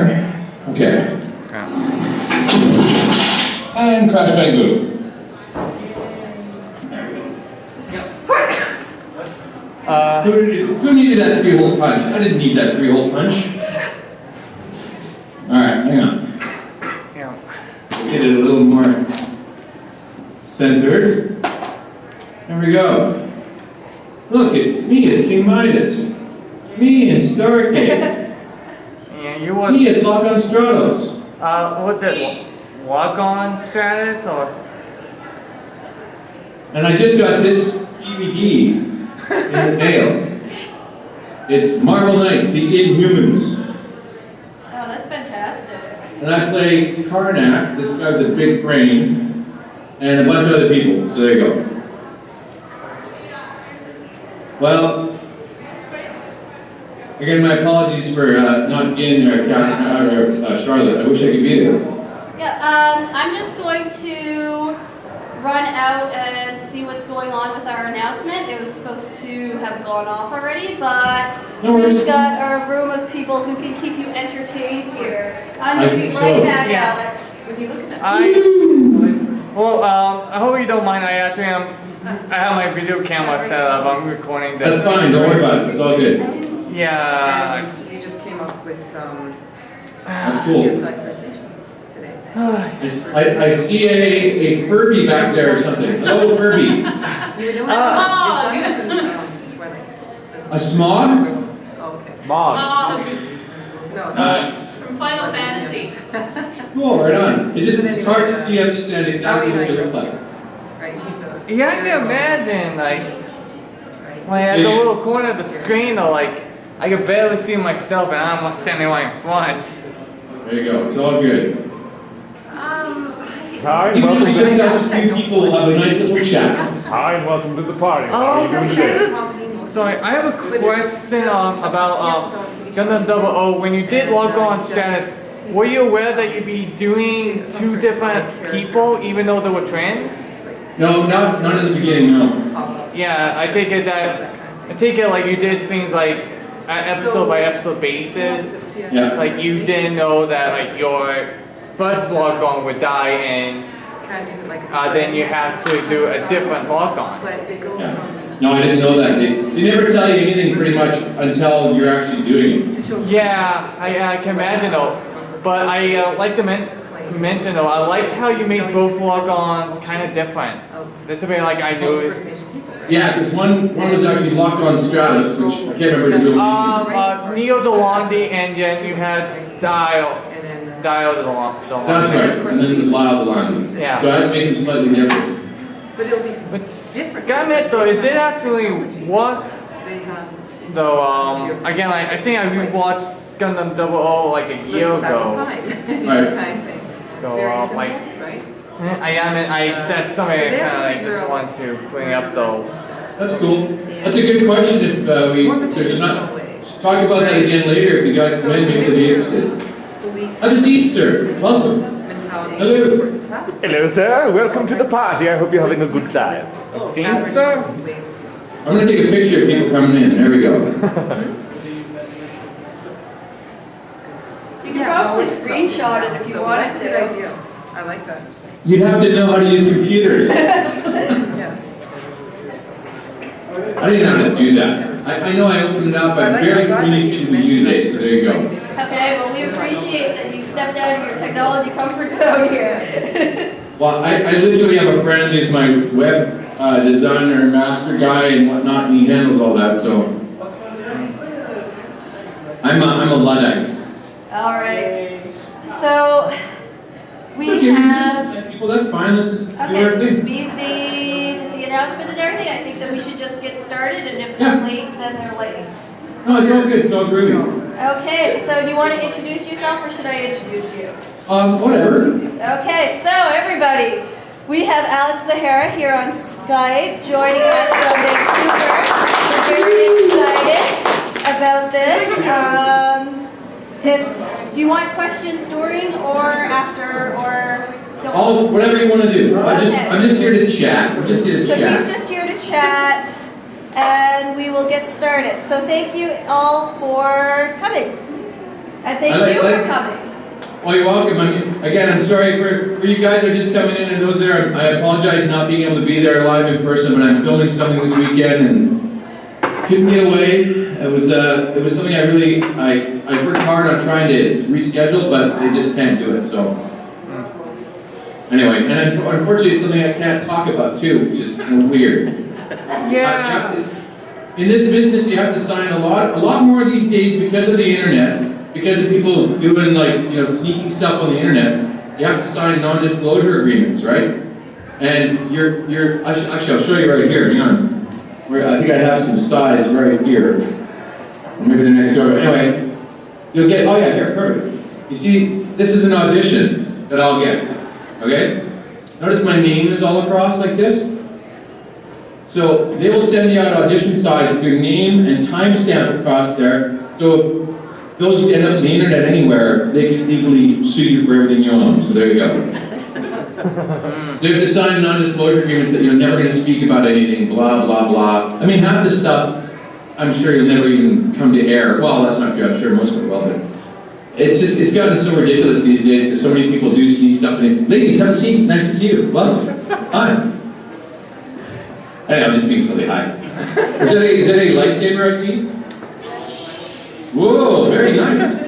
Okay. Okay. And Crash Bandicoot. Who needed that 3-hole punch? I didn't need that 3-hole punch. Alright, hang on. Yeah. Get it a little more centered. There we go. Look, it's me as King Midas. Me in Stargate. Yeah, you was. Me as Lockon Stratos. What's it? Lockon Stratos or? And I just got this DVD in the mail. It's Marvel Knights, the Inhumans. Oh, that's fantastic. And I play Karnak, this guy with the big brain, and a bunch of other people. So there you go. Well, again, my apologies for not being there, Charlotte. I wish I could be there. Yeah, I'm just going to run out and see what's going on with our announcement. It was supposed to have gone off already, but we've got a room of people who can keep you entertained here. I'm going to be right back, Alex. When you look at that. Well, I hope you don't mind. I actually I have my video camera set up. I'm recording this. That's fine. Don't worry about it. It's all good. Yeah. And you just came up with That's cool. Suicide First Nation today. I see a Furby back there or something. Hello, Furby. You were doing his son was in Twilight. A smog? Oh, okay. Mog. No, Nice. From Final Fantasy. Cool, right on. It's hard to see on this end exactly what you look like. Right, he's a... Yeah, I can imagine, like, at the little corner of the screen, though, like, I can barely see myself, and I'm standing right in front. There you go. It's all good. Hi, and Even if welcome it's to just us few people, we'll have a nice little chat. Hi, and welcome to the party. How Oh, are you doing today? Sorry, I have a question about Gundam 00. When you did Lockon Stratos, were you aware that you'd be doing two different people, even though they were trans? No, not in the beginning, no. Yeah, I take it like you did things like episode by episode basis. Yeah. Like you didn't know that like your first Lockon would die and then you have to do a different Lockon. Yeah. No, I didn't know that. They never tell you anything pretty much until you're actually doing it. Yeah, I can imagine though. But I like to mention though, I like how you made both Lockons kind of different. This is like I knew it. Yeah, because one was actually Lockon Stratos, which I can't remember his real name. Neo Delandi, and then you had Dial Delandi. That's right, and then it was Lyle Delandi. Yeah. So I had to make them slightly different. But it'll be different. Gotta admit though, it did actually work. Though, again, I think I rewatched Gundam 00 like a year ago. Right. So, like, that's something I kind of like just want to bring up though. That's cool. That's a good question. If there's not talk about that again later, if you guys come in, maybe you'll be interested. Have a seat, sir. Welcome. Hello. Hello, sir. Welcome to the party. I hope you're having a good time. Thanks, sir. I'm going to take a picture of people coming in. There we go. You could probably screenshot it if you wanted That's a to. good idea. I like that. You'd have to know how to use computers. Yeah. I didn't have to do that. I know I opened it up. I'm barely communicating with you today, so there you go. Okay, well we appreciate that you stepped out of your technology comfort zone here. Well, I literally have a friend who's my web designer, master guy, and whatnot, and he handles all that. So I'm a Luddite. All right. So we Okay, have. people. That's fine. Let's just do our Okay, thing. we've made the announcement and everything. I think that we should just get started, and if they're late, then they're late. No, it's all good. It's all groovy. Okay, so do you want to introduce yourself, or should I introduce you? Whatever. Okay, so everybody, we have Alex Zahara here on Skype joining us from Vancouver. We're very excited about this. Do you want questions during or after or don't? Whatever you want to do. I'm just here to chat. I'm just here to So chat. he's just here to chat, and we will get started. So thank you all for coming. And thank you for coming. Well, you're welcome. I'm sorry for you guys who are just coming in and those there. I apologize not being able to be there live in person, but I'm filming something this weekend and couldn't get away. It was something I worked hard on trying to reschedule, but they just can't do it. So anyway, and unfortunately, it's something I can't talk about too, which is kind of weird. Yeah. In this business, you have to sign a lot more these days because of the internet. Because of people doing sneaking stuff on the internet, you have to sign non-disclosure agreements, right? And I'll show you right here. Hang on. I think I have some sides right here. Or maybe the next door. Anyway, you'll get. Oh yeah, here, perfect. You see, this is an audition that I'll get. Okay. Notice my name is all across like this. So they will send you out audition sides with your name and timestamp across there. So if those end up on the internet anywhere, they can legally sue you for everything you own. So there you go. They have to sign non-disclosure agreements that you're never going to speak about anything, blah, blah, blah. I mean, half the stuff, I'm sure you'll never even come to air. Well, that's not true. I'm sure most of it will, but it's gotten so ridiculous these days because so many people do sneak stuff in. Ladies, have a seat. Nice to see you. Welcome. Hi. Anyway, I'm just being silly. Hi. Is that a lightsaber I see? Whoa, very nice.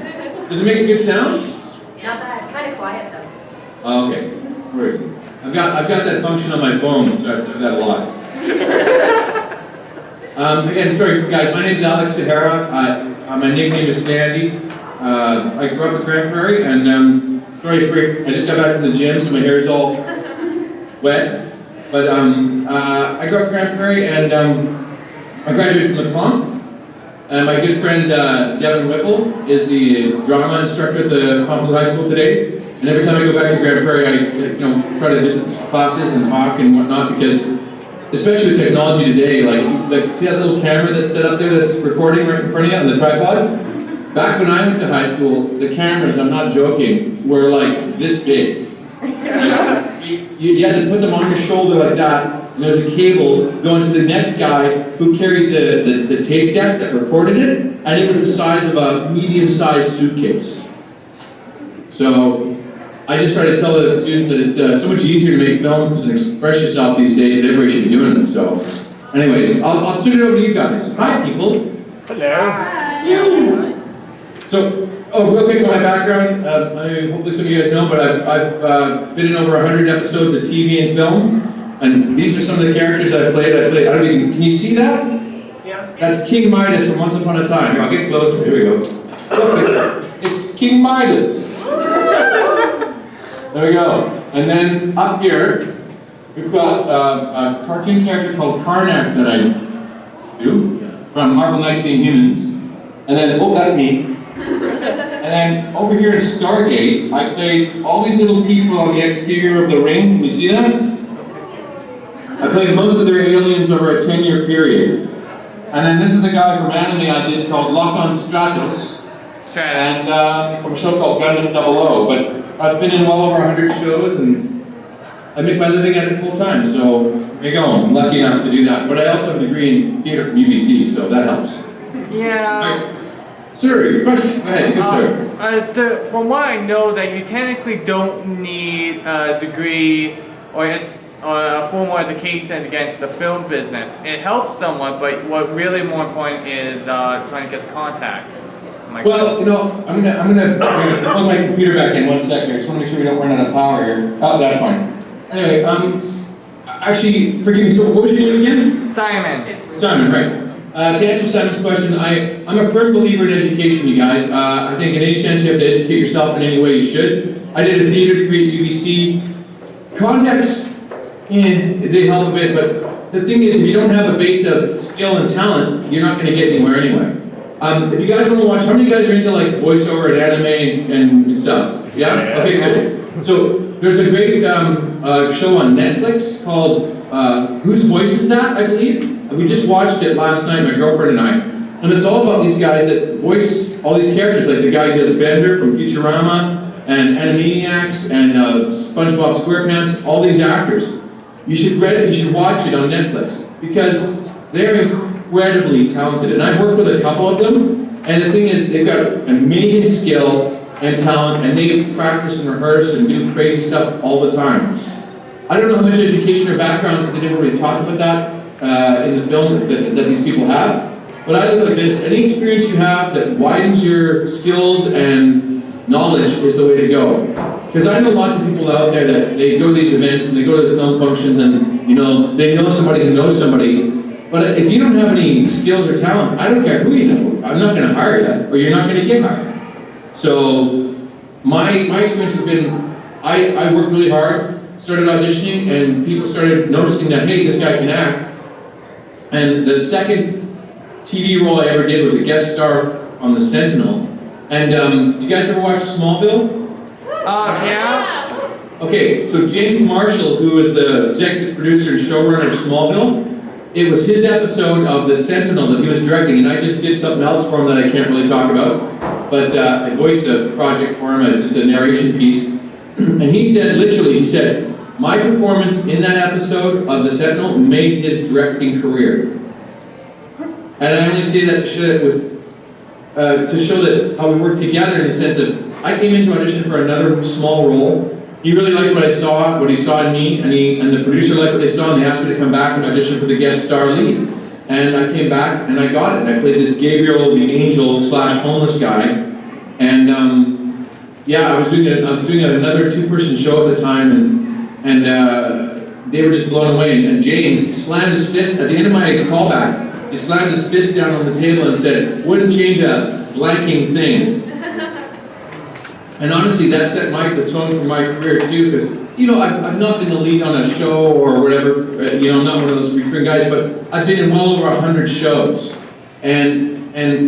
Does it make a good sound? Not bad. Kind of quiet though. Oh, okay. Where is it? I've got that function on my phone, so I've done that a lot. Again, sorry guys. My name's Alex Zahara. My nickname is Sandy. I grew up in Grande Prairie, and I just got back from the gym, so my hair is all wet. But I grew up in Grande Prairie, and I graduated from Lockon. And my good friend Devin Whipple is the drama instructor at the Composite High School today. And every time I go back to Grande Prairie, I try to visit classes and talk and whatnot, because especially with technology today, like see that little camera that's set up there that's recording right in front of you on the tripod? Back when I went to high school, the cameras, I'm not joking, were like this big. You had to put them on your shoulder like that. And there's a cable going to the next guy who carried the tape deck that recorded it, and it was the size of a medium-sized suitcase. So I just try to tell the students that it's so much easier to make films and express yourself these days that everybody should be doing it. So anyways, I'll turn it over to you guys. Hi, people. Hello. Hi. So, real quick on my background, hopefully some of you guys know, but I've been in over 100 episodes of TV and film. And these are some of the characters I played. I don't even, can you see that? Yeah. That's King Midas from Once Upon a Time. Here, I'll get closer. Here we go. Look, it's King Midas. There we go. And then up here, we've got a cartoon character called Karnak that I do from Marvel Knights the Inhumans. And then, oh, that's me. And then over here in Stargate, I played all these little people on the exterior of the ring. Can you see that? I played most of their aliens over a 10-year period. And then this is a guy from anime I did called Lockon Stratos. And from a show called Gundam 00. But I've been in well over 100 shows, and I make my living at it full time. So there you go. I'm lucky enough to do that. But I also have a degree in theater from UBC, so that helps. Yeah. Right. Sir, your question. Go ahead. Yes, sir. From what I know, that you technically don't need a degree or a formal education to get into the film business. It helps somewhat, but what really more important is trying to get the contacts. Well, I'm gonna plug my computer back in 1 second. I just want to make sure we don't run out of power here. Oh, that's fine. Anyway, actually, forgive me. So, what was your name again? Simon. Simon, right? To answer Simon's question, I'm a firm believer in education, you guys. I think in any chance you have to educate yourself in any way, you should. I did a theater degree at UBC. Contacts. They help a bit, but the thing is, if you don't have a base of skill and talent, you're not going to get anywhere anyway. If you guys want to watch, how many of you guys are into like voiceover and anime and stuff? Yeah? Okay, cool. So there's a great show on Netflix called Whose Voice Is That, I believe? We just watched it last night, my girlfriend and I. And it's all about these guys that voice all these characters, like the guy who does Bender from Futurama, and Animaniacs, and SpongeBob SquarePants, all these actors. You should read it, you should watch it on Netflix, because they're incredibly talented. And I've worked with a couple of them, And the thing is, they've got amazing skill and talent, and they practice and rehearse and do crazy stuff all the time. I don't know how much education or background, because they never really talked about that in the film that these people have. But I look like this: any experience you have that widens your skills and knowledge is the way to go. Because I know lots of people out there that they go to these events and they go to the film functions and, you know, they know somebody who knows somebody. But if you don't have any skills or talent, I don't care who you know, I'm not going to hire you, or you're not going to get hired. So my experience has been, I worked really hard, started auditioning, and people started noticing that, hey, this guy can act. And the second TV role I ever did was a guest star on The Sentinel. And do you guys ever watch Smallville? Yeah. Okay, so James Marshall, who was the executive producer and showrunner of Smallville, it was his episode of The Sentinel that he was directing, and I just did something else for him that I can't really talk about. But I voiced a project for him, just a narration piece. And he said, literally, he said, my performance in that episode of The Sentinel made his directing career. And I only say that to show that how we work together in the sense of, I came in to audition for another small role. He really liked what he saw in me, and the producer liked what they saw, and they asked me to come back and audition for the guest star lead. And I came back and I got it. I played this Gabriel, the angel / homeless guy. And yeah, I was doing another 2-person show at the time, and they were just blown away. And James slammed his fist at the end of my callback. He slammed his fist down on the table and said, "Wouldn't change a blanking thing." And honestly, that set the tone for my career too, because, you know, I've not been the lead on a show or whatever, you know, I'm not one of those recurring guys, but I've been in well over 100 shows. And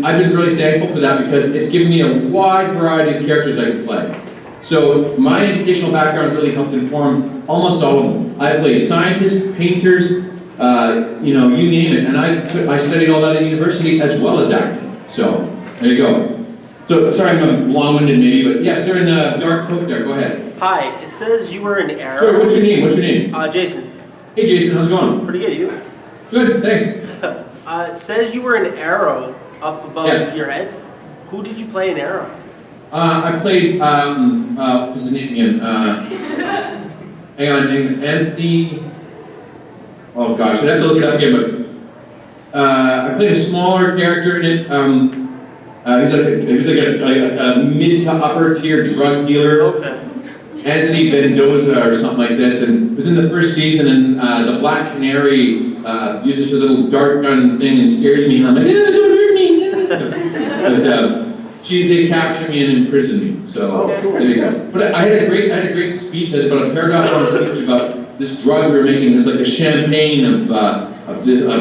I've been really thankful for that, because it's given me a wide variety of characters I can play. So my educational background really helped inform almost all of them. I played scientists, painters, you know, you name it. And I studied all that at university as well as acting. So there you go. So, sorry, I'm long-winded maybe, but yes, they're in the dark coat there. Go ahead. Hi, it says you were in Arrow. Sorry, what's your name? What's your name? Jason. Hey, Jason, how's it going? Pretty good, you? Good, thanks. It says you were in Arrow up above your head. Who did you play in Arrow? I played, what's his name again? Hang on, Anthony. Oh gosh, I'd have to look it up again, but I played a smaller character in it. He was like a mid to upper tier drug dealer. Okay. Anthony Mendoza or something like this, and it was in the first season, and the Black Canary uses her little dart gun thing and scares me, and I'm like, don't hurt me. But they captured me and imprisoned me, so there you go. But I had a great speech, I had about a paragraph long speech about this drug we were making. There's like a champagne of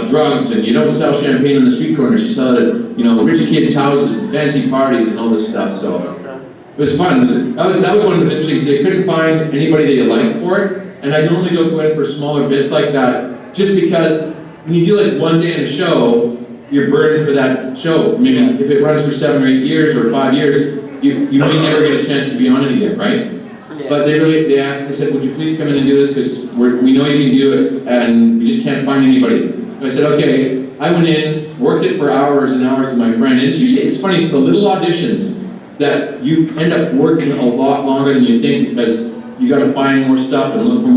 drugs, and you don't sell champagne on the street corners. You sell it at, you know, rich kids' houses and fancy parties and all this stuff. So it was fun. That was one that was interesting. They couldn't find anybody they liked for it, and I normally don't go in for smaller bits like that, just because when you do like one day in a show, you're burned for that show. Maybe if it runs for 7 or 8 years or 5 years, you may never get a chance to be on it again, right? Yeah. But they said, would you please come in and do this, because we know you can do it, and we just can't find anybody. And I said, okay. I went in, worked it for hours and hours with my friend, and it's funny, it's the little auditions that you end up working a lot longer than you think, because you got to find more stuff and look for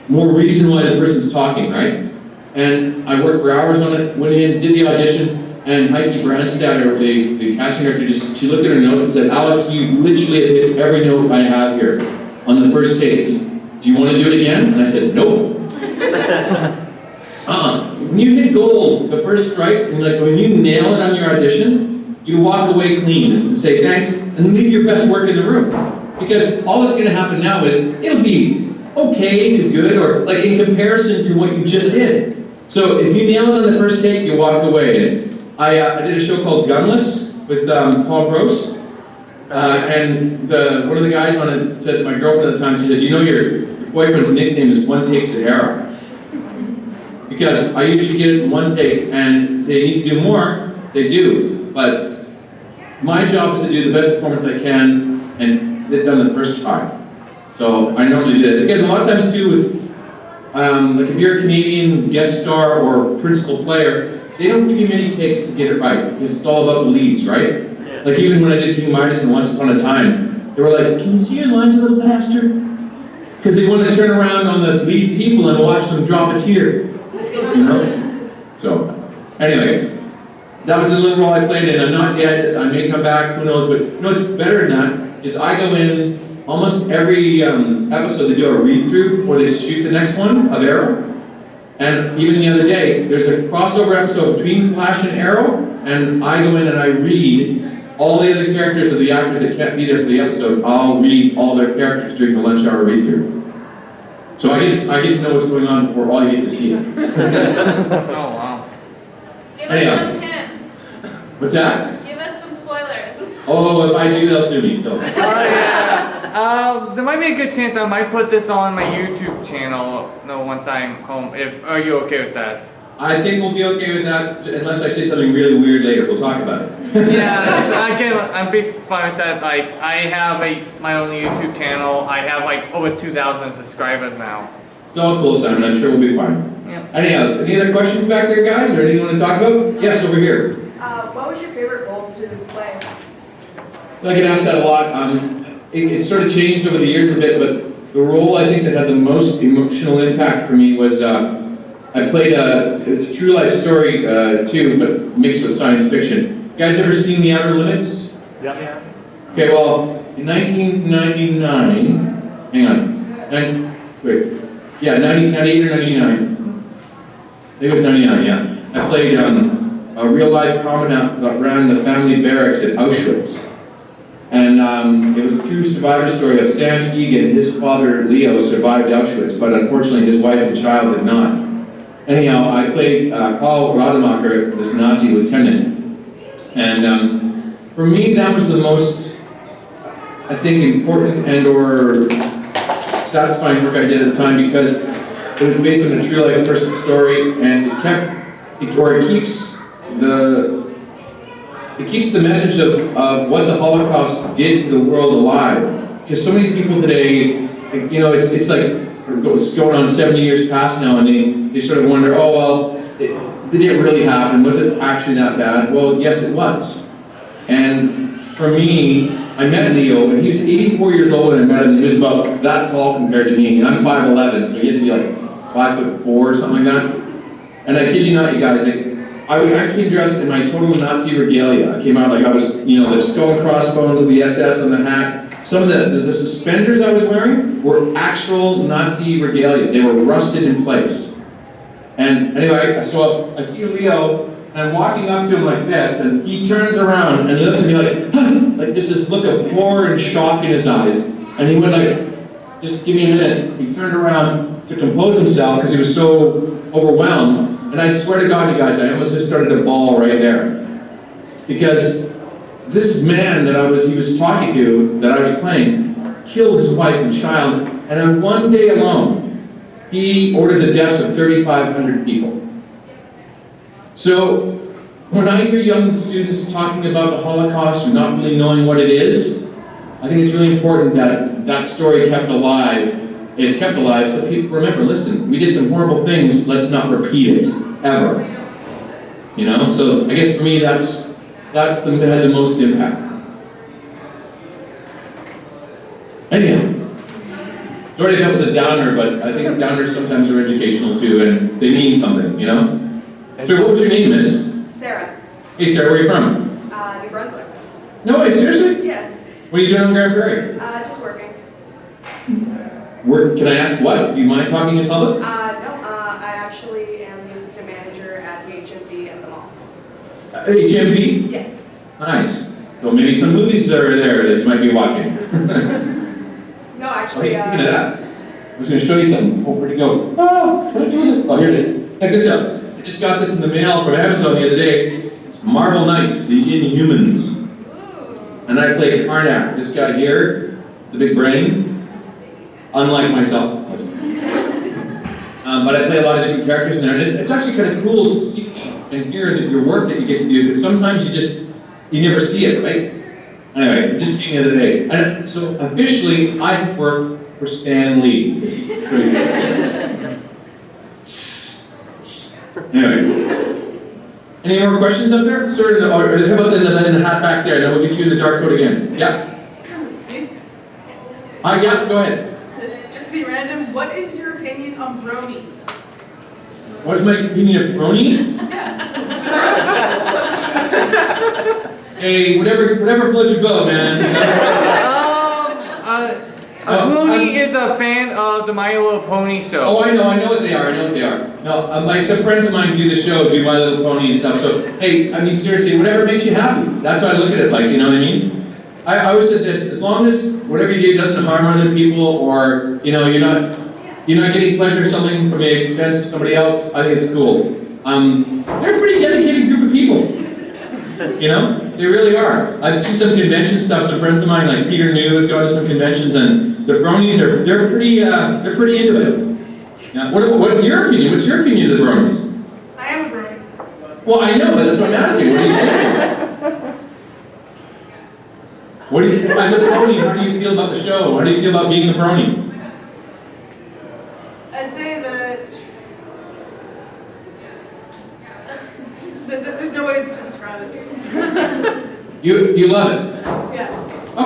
more reason why the person's talking, right? And I worked for hours on it, went in, did the audition, and Heike Brandstatter, the casting director, she looked at her notes and said, Alex, you literally have hit every note I have here on the first take. Do you want to do it again? And I said, nope. When you hit gold, the first strike, and like when you nail it on your audition, you walk away clean and say thanks, and leave your best work in the room. Because all that's going to happen now is, it'll be okay to good, or like in comparison to what you just did. So if you nail it on the first take, you walk away. I did a show called Gunless with Paul Gross, and one of the guys on it said, my girlfriend at the time, she said, you know your boyfriend's nickname is One Take Zahara. Because I usually get it in one take, and if they need to do more, they do. But my job is to do the best performance I can and get it done the first try. So I normally do that. Because a lot of times too, with, like if you're a Canadian guest star or principal player, they don't give you many takes to get it right, because it's all about the leads, right? Yeah. Like even when I did King Midas and Once Upon a Time, they were like, can you see your lines a little faster? Because they wanted to turn around on the lead people and watch them drop a tear. You know? So, anyways, that was the little role I played in. I'm not dead, I may come back, who knows, but you know what's better than that is I go in almost every episode they do a read-through before they shoot the next one of Arrow. And even the other day, there's a crossover episode between Flash and Arrow, and I go in and I read all the other characters of the actors that can't be there for the episode. I'll read all their characters during the lunch hour read-through. So I get to know what's going on before all you get to see it. Oh wow. Give Anyways. us some hints. What's that? Give us some spoilers. Oh, if I do, they'll sue me still. Oh yeah. There might be a good chance I might put this on my YouTube channel. No, once I'm home. Are you okay with that? I think we'll be okay with that, unless I say something really weird later. We'll talk about it. Yeah, I'd be fine with that. Like, I have my own YouTube channel. I have like over 2,000 subscribers now. It's all cool, Simon. I'm sure we'll be fine. Yeah. Any other questions back there, guys? Or anything you want to talk about? Yes, over here. What was your favorite role to play? I get asked that a lot. It sort of changed over the years a bit, but the role I think that had the most emotional impact for me was I played it was a true life story too, but mixed with science fiction. You guys ever seen The Outer Limits? Yeah. Okay, well, in 1999, hang on, yeah, 98 or 99. I think it was 99, yeah. I played a real life commandant that ran the family barracks at Auschwitz. And it was a true survivor story of Sam Egan. His father, Leo, survived Auschwitz, but unfortunately his wife and child did not. Anyhow, I played Paul Rademacher, this Nazi lieutenant. And for me, that was the most, I think, important and or satisfying work I did at the time, because it was based on a true life person story, and it keeps the message of what the Holocaust did to the world alive. Because so many people today, you know, it's like it's going on 70 years past now, and they sort of wonder, oh well, did it really happen? Was it actually that bad? Well, yes, it was. And for me, I met Leo, and he was 84 years old when I met him, and he was about that tall compared to me. And I'm 5'11", so he had to be like 5'4" or something like that. And I kid you not, you guys, I came dressed in my total Nazi regalia. I came out like I was, you know, the skull and crossbones of the SS on the hat. Some of the suspenders I was wearing were actual Nazi regalia. They were rusted in place. And anyway, so I see Leo, and I'm walking up to him like this, and he turns around and looks at me like, like this look of horror and shock in his eyes. And he went like, just give me a minute. He turned around to compose himself because he was so overwhelmed. And I swear to God, you guys, I almost just started to bawl right there. Because this man that he was talking to, that I was playing, killed his wife and child, and in one day alone, he ordered the deaths of 3,500 people. So, when I hear young students talking about the Holocaust and not really knowing what it is, I think it's really important that that story is kept alive, so people remember, listen, we did some horrible things, let's not repeat it, ever. You know, so I guess for me had the most impact. Anyhow, sorry if that was a downer, but I think downers sometimes are educational too, and they mean something, you know? So what was your name, miss? Sarah. Hey Sarah, where are you from? New Brunswick. No way, seriously? Yeah. What are you doing on Grande Prairie? Just working. Can I ask what? Do you mind talking in public? No, I actually am the assistant manager at the HMV at the mall. HMV? Yes. Nice. So maybe some movies are there that you might be watching. No, actually, Speaking of that, I was going to show you something. Oh, where'd it go? Oh, what did I do with it? Oh, here it is. Check this out. I just got this in the mail from Amazon the other day. It's Marvel Knights, the Inhumans. And I play Karnak, this guy here, the big brain. Unlike myself. But I play a lot of different characters in there, and it's actually kind of cool to see and hear your work that you get to do, because sometimes you never see it, right? Anyway, just being the other day. And so officially, I work for Stan Lee. Anyway. Any more questions up there? Sir, or how about in the hat back there? Then we'll get you in the dark coat again. Yeah? Yeah, go ahead. Just to be random, what is your opinion on bronies? What is my opinion of bronies? Hey, whatever floats your boat, man. A brony is a fan of the My Little Pony show. Oh, I know what they are. No, some friends of mine do the show, do My Little Pony and stuff. So, hey, I mean, seriously, whatever makes you happy. That's how I look at it. Like, you know what I mean? I always said this: as long as whatever you do doesn't harm other people, or you're not getting pleasure or something from the expense of somebody else, I think it's cool. They're a pretty dedicated group of people. You know, they really are. I've seen some convention stuff. Some friends of mine, like Peter New, has gone to some conventions, and the bronies they're pretty into it. Now, what your opinion? What's your opinion of the bronies? I am a brony. Well, I know, but that's what I'm asking. What do you think? As a brony, how do you feel about the show? How do you feel about being a brony? I'd say that there's no way to describe it. You love it. Yeah.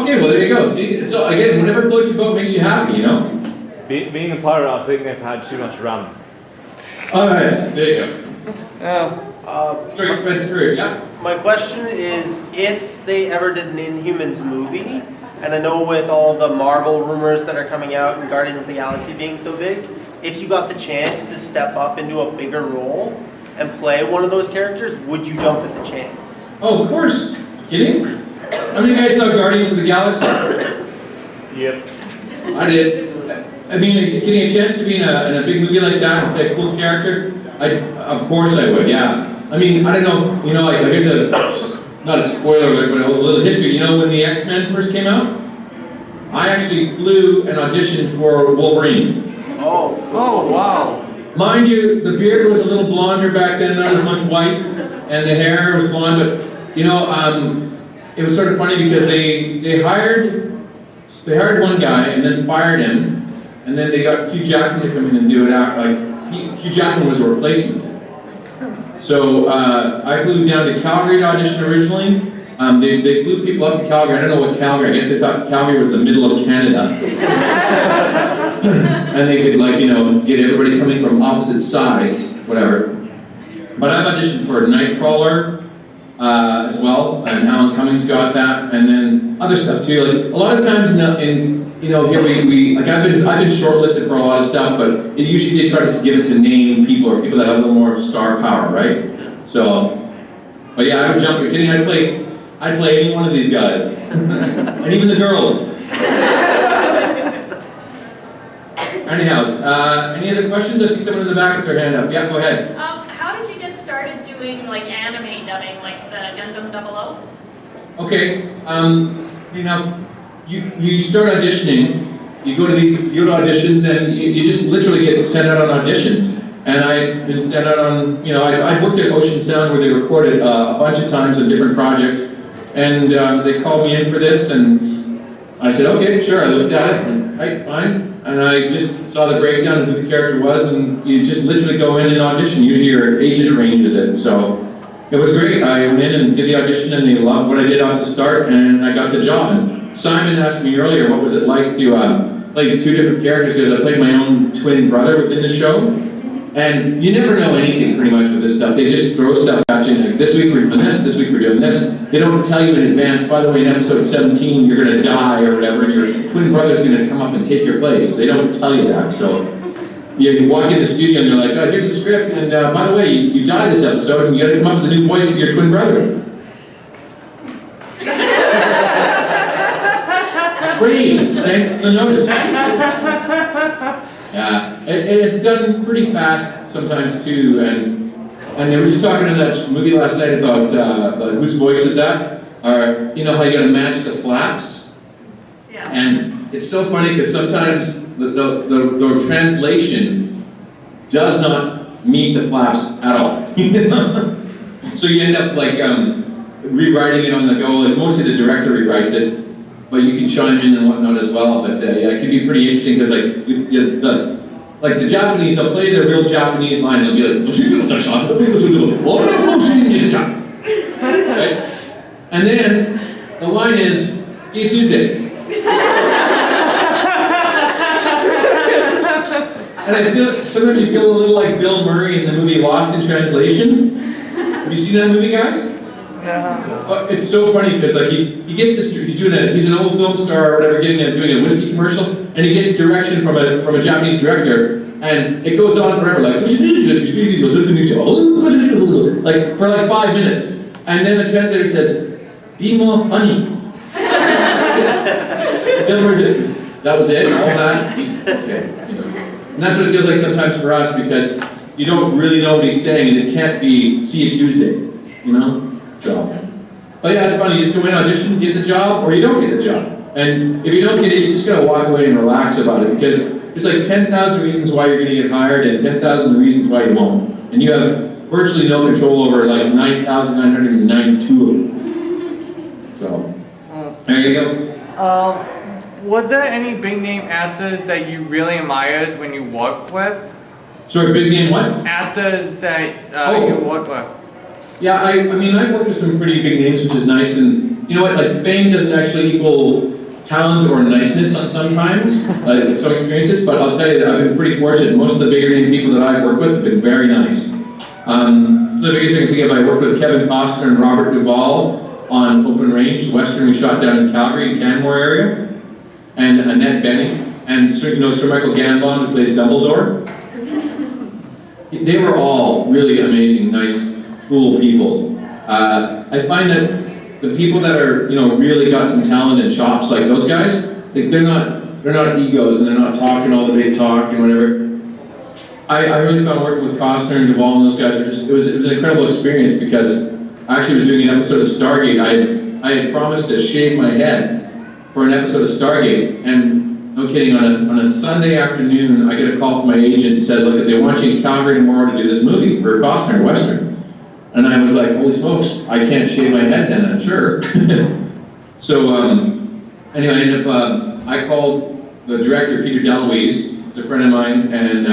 Okay, well there you go. See, so again, whatever floats your boat makes you happy, you know. Being a pirate, I think they've had too much rum. Oh, nice. There you go. That's true. Yeah. My question is, if they ever did an Inhumans movie, and I know with all the Marvel rumors that are coming out and Guardians of the Galaxy being so big, if you got the chance to step up into a bigger role and play one of those characters, would you jump at the chance? Oh, of course. Kidding? How many guys saw Guardians of the Galaxy? Yep. I did. I mean, getting a chance to be in a big movie like that, with that cool character, of course I would, yeah. I mean, I don't know, you know, like, here's not a spoiler alert, but a little history. You know, when the X-Men first came out, I actually flew and auditioned for Wolverine. Oh. Oh, wow. Mind you, the beard was a little blonder back then, not as much white, and the hair was blonde, but, you know, it was sort of funny because they hired one guy and then fired him, and then they got Hugh Jackman to come in and do it after, like, Hugh Jackman was a replacement. So I flew down to Calgary to audition originally. They flew people up to Calgary. I don't know what Calgary. I guess they thought Calgary was the middle of Canada, and they could, like, you know, get everybody coming from opposite sides, whatever. But I've auditioned for Nightcrawler as well, and Alan Cummings got that, and then other stuff too. Like a lot of times here we like I've been shortlisted for a lot of stuff, but usually they try to give it to name people or people that have a little more star power, right? So, but yeah, I would jump. You're kidding? I'd play any one of these guys, and even the girls. Anyhow, any other questions? I see someone in the back with their hand up. Yeah, go ahead. How did you get started doing like anime dubbing, like the Gundam 00? Okay, you know, you start auditioning. You go to auditions, and you just literally get sent out on auditions. And I've been sent out on, you know, I worked at Ocean Sound where they recorded a bunch of times on different projects, and they called me in for this, and I said, okay, sure. I looked at it, and right, fine. And I just saw the breakdown of who the character was, and you just literally go in and audition. Usually your agent arranges it, so it was great. I went in and did the audition, and they loved what I did off the start, and I got the job. And Simon asked me earlier, what was it like to play the two different characters, because I played my own twin brother within the show. And you never know anything pretty much with this stuff. They just throw stuff at you, like, this week we're doing this week we're doing this. They don't tell you in advance, by the way, in episode 17, you're gonna die or whatever, and your twin brother's gonna come up and take your place. They don't tell you that, so. You walk in the studio and they're like, oh, here's a script, and by the way, you die this episode, and you gotta come up with a new voice of your twin brother. Great, thanks for the notice. Yeah, it's done pretty fast sometimes too, and we were just talking in that movie last night about whose voice is that? Or, you know how you gotta match the flaps? Yeah. And it's so funny because sometimes the translation does not meet the flaps at all. So you end up like rewriting it on the go. Like mostly the director rewrites it, but you can chime in and whatnot as well. But yeah, it can be pretty interesting because like like the Japanese, they'll play their real Japanese line, they'll be like, right? And then the line is, Gay Tuesday. And I feel, sometimes you feel a little like Bill Murray in the movie Lost in Translation. Have you seen that movie, guys? Yeah. It's so funny because like he's an old film star or whatever, doing a whiskey commercial, and he gets direction from a Japanese director, and it goes on forever, like for like 5 minutes, and then the translator says, "Be more funny." Bill Murray says, "That was it, all that." Okay, and that's what it feels like sometimes for us because you don't really know what he's saying, and it can't be "See you Tuesday," you know. So, but yeah, it's funny. You just go in, audition, get the job, or you don't get the job. And if you don't get it, you just gotta walk away and relax about it because there's like 10,000 reasons why you're gonna get hired and 10,000 reasons why you won't. And you have virtually no control over like 9,992 of them. So, there you go. Was there any big name actors that you really admired when you worked with? Sorry, big name what? Actors that you worked with. Yeah, I mean, I've worked with some pretty big names, which is nice, and you know what, like, fame doesn't actually equal talent or niceness on sometimes, some experiences, but I'll tell you that I've been pretty fortunate. Most of the bigger name people that I've worked with have been very nice. So the biggest thing I can think of, I worked with Kevin Costner and Robert Duvall on Open Range, the Western we shot down in Calgary, in Canmore area, and Annette Bening, and Sir Michael Gambon, who plays Dumbledore. They were all really amazing, nice, cool people. I find that the people that are, really got some talent and chops, like those guys, like they're not egos and they're not talking all the big talk and whatever. I really found working with Costner and Duvall and those guys were just, it was an incredible experience because I actually was doing an episode of Stargate. I had promised to shave my head for an episode of Stargate, and no kidding, on a Sunday afternoon, I get a call from my agent and says, look, they want you in Calgary tomorrow to do this movie for Costner Western. And I was like, holy smokes, I can't shave my head then, I'm sure. So anyway, I ended up, I called the director, Peter DeLuise, he's a friend of mine, and